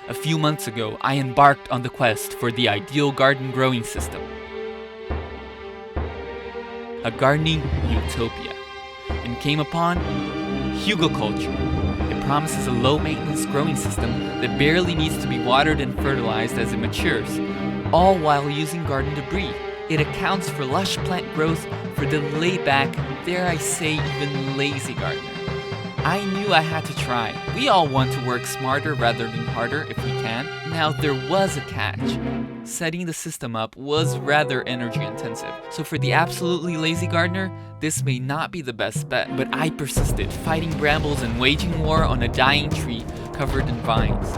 A few months ago, I embarked on the quest for the ideal garden growing system. A gardening utopia, and came upon Hugelkultur. It promises a low-maintenance growing system that barely needs to be watered and fertilized as it matures, all while using garden debris. It accounts for lush plant growth for the laid-back, dare I say even lazy gardener. I knew I had to try. We all want to work smarter rather than harder if we can. Now there was a catch. Setting the system up was rather energy intensive. So for the absolutely lazy gardener, this may not be the best bet. But I persisted, fighting brambles and waging war on a dying tree covered in vines.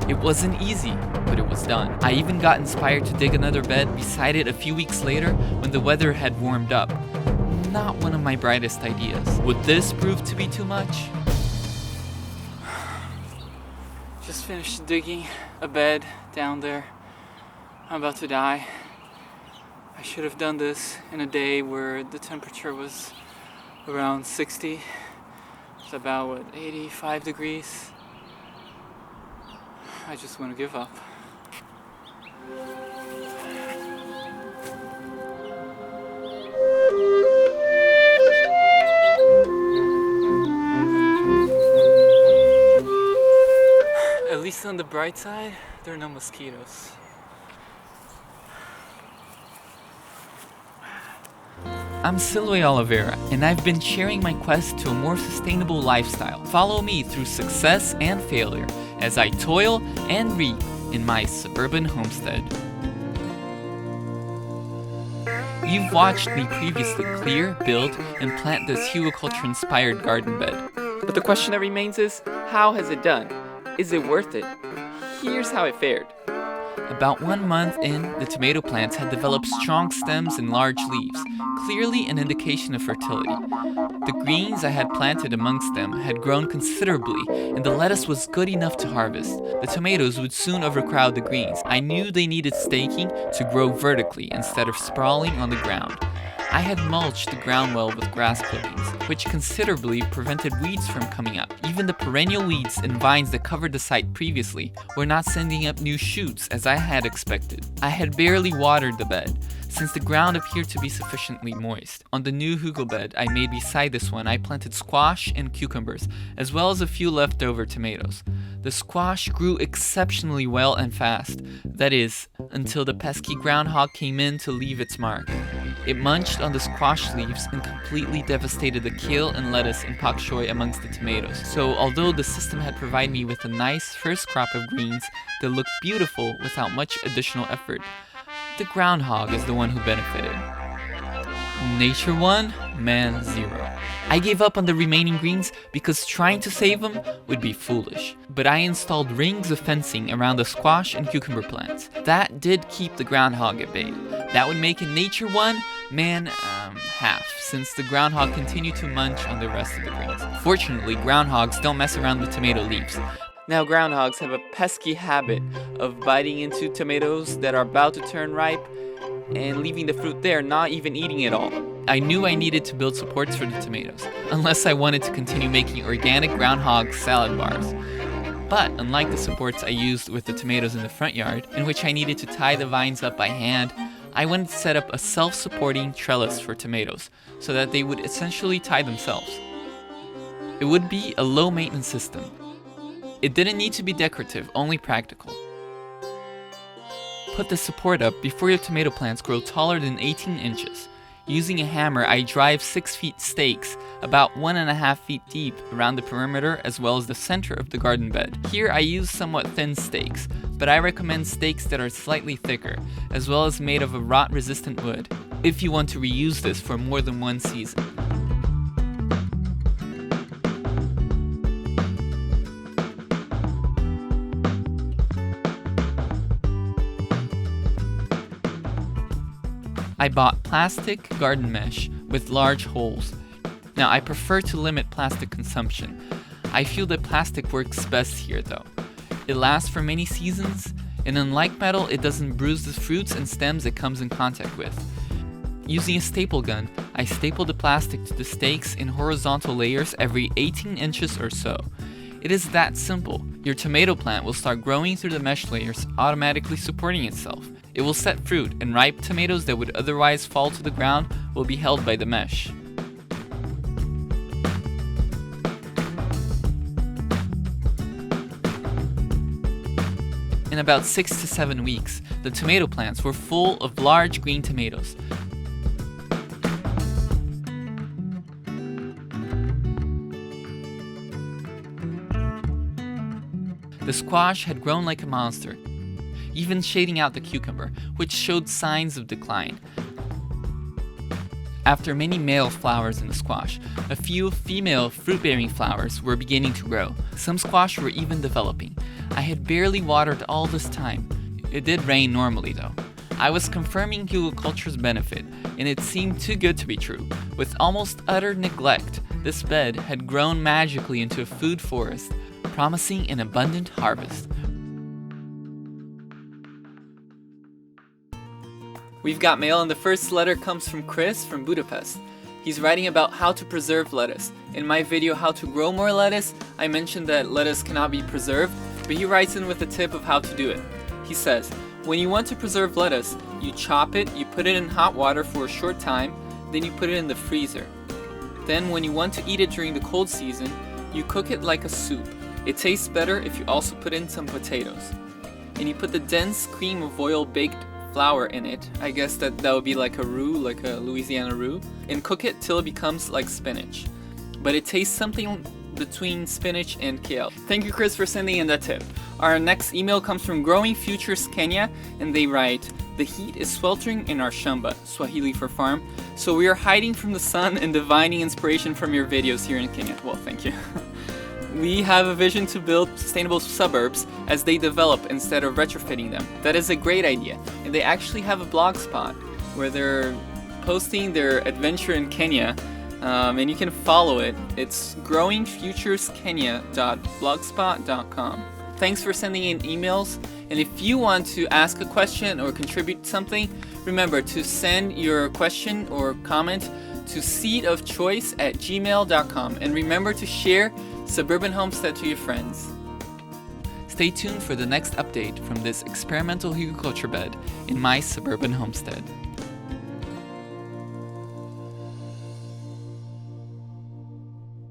It wasn't easy, but it was done. I even got inspired to dig another bed beside it a few weeks later when the weather had warmed up. Not one of my brightest ideas. Would this prove to be too much? Just finished digging a bed down there. I'm about to die. I should have done this in a day where the temperature was around 60. It's about 85 degrees. I just want to give up. At least on the bright side, there are no mosquitoes. I'm Siloé Oliveira, and I've been sharing my quest to a more sustainable lifestyle. Follow me through success and failure as I toil and reap in my suburban homestead. You've watched me previously clear, build, and plant this Hugelkultur-inspired garden bed. But the question that remains is, how has it done? Is it worth it? Here's how it fared. About 1 month in, the tomato plants had developed strong stems and large leaves, clearly an indication of fertility. The greens I had planted amongst them had grown considerably, and the lettuce was good enough to harvest. The tomatoes would soon overcrowd the greens. I knew they needed staking to grow vertically instead of sprawling on the ground. I had mulched the ground well with grass clippings, which considerably prevented weeds from coming up. Even the perennial weeds and vines that covered the site previously were not sending up new shoots as I had expected. I had barely watered the bed, since the ground appeared to be sufficiently moist. On the new hugel bed I made beside this one, I planted squash and cucumbers, as well as a few leftover tomatoes. The squash grew exceptionally well and fast, that is, until the pesky groundhog came in to leave its mark. It munched on the squash leaves and completely devastated the kale and lettuce and pak choi amongst the tomatoes. So although the system had provided me with a nice first crop of greens that looked beautiful without much additional effort, the groundhog is the one who benefited. Nature won, man zero. I gave up on the remaining greens because trying to save them would be foolish. But I installed rings of fencing around the squash and cucumber plants. That did keep the groundhog at bay. That would make it nature one, man half, since the groundhog continued to munch on the rest of the greens. Fortunately, groundhogs don't mess around with tomato leaves. Now groundhogs have a pesky habit of biting into tomatoes that are about to turn ripe and leaving the fruit there, not even eating it all. I knew I needed to build supports for the tomatoes, unless I wanted to continue making organic groundhog salad bars. But unlike the supports I used with the tomatoes in the front yard, in which I needed to tie the vines up by hand, I wanted to set up a self-supporting trellis for tomatoes, so that they would essentially tie themselves. It would be a low-maintenance system. It didn't need to be decorative, only practical. Put the support up before your tomato plants grow taller than 18 inches. Using a hammer, I drive 6 feet stakes, about 1.5 feet deep, around the perimeter as well as the center of the garden bed. Here I use somewhat thin stakes, but I recommend stakes that are slightly thicker, as well as made of a rot-resistant wood, if you want to reuse this for more than one season. I bought plastic garden mesh with large holes. Now I prefer to limit plastic consumption. I feel that plastic works best here though. It lasts for many seasons, and unlike metal, it doesn't bruise the fruits and stems it comes in contact with. Using a staple gun, I staple the plastic to the stakes in horizontal layers every 18 inches or so. It is that simple. Your tomato plant will start growing through the mesh layers, automatically supporting itself. It will set fruit, and ripe tomatoes that would otherwise fall to the ground will be held by the mesh. In about 6 to 7 weeks, the tomato plants were full of large green tomatoes. The squash had grown like a monster, even shading out the cucumber, which showed signs of decline. After many male flowers in the squash, a few female fruit-bearing flowers were beginning to grow. Some squash were even developing. I had barely watered all this time. It did rain normally though. I was confirming Hugelkultur's benefit, and it seemed too good to be true. With almost utter neglect, this bed had grown magically into a food forest, promising an abundant harvest. We've got mail, and the first letter comes from Chris from Budapest. He's writing about how to preserve lettuce. In my video, How to Grow More Lettuce, I mentioned that lettuce cannot be preserved, but he writes in with a tip of how to do it. He says, when you want to preserve lettuce, you chop it, you put it in hot water for a short time, then you put it in the freezer. Then when you want to eat it during the cold season, you cook it like a soup. It tastes better if you also put in some potatoes. And you put the dense cream of oil baked flour in it. I guess that would be like a roux, like a Louisiana roux. And cook it till it becomes like spinach. But it tastes something between spinach and kale. Thank you, Chris, for sending in that tip. Our next email comes from Growing Futures Kenya, and they write, the heat is sweltering in our shamba, Swahili for farm, so we are hiding from the sun and divining inspiration from your videos here in Kenya. Well, thank you. We have a vision to build sustainable suburbs as they develop instead of retrofitting them. That is a great idea. And they actually have a blog spot where they're posting their adventure in Kenya, and you can follow it. It's growingfutureskenya.blogspot.com. Thanks for sending in emails. And if you want to ask a question or contribute something, remember to send your question or comment to seedofchoice@gmail.com. And remember to share Suburban Homestead to your friends. Stay tuned for the next update from this experimental Hugelkultur bed in my Suburban Homestead.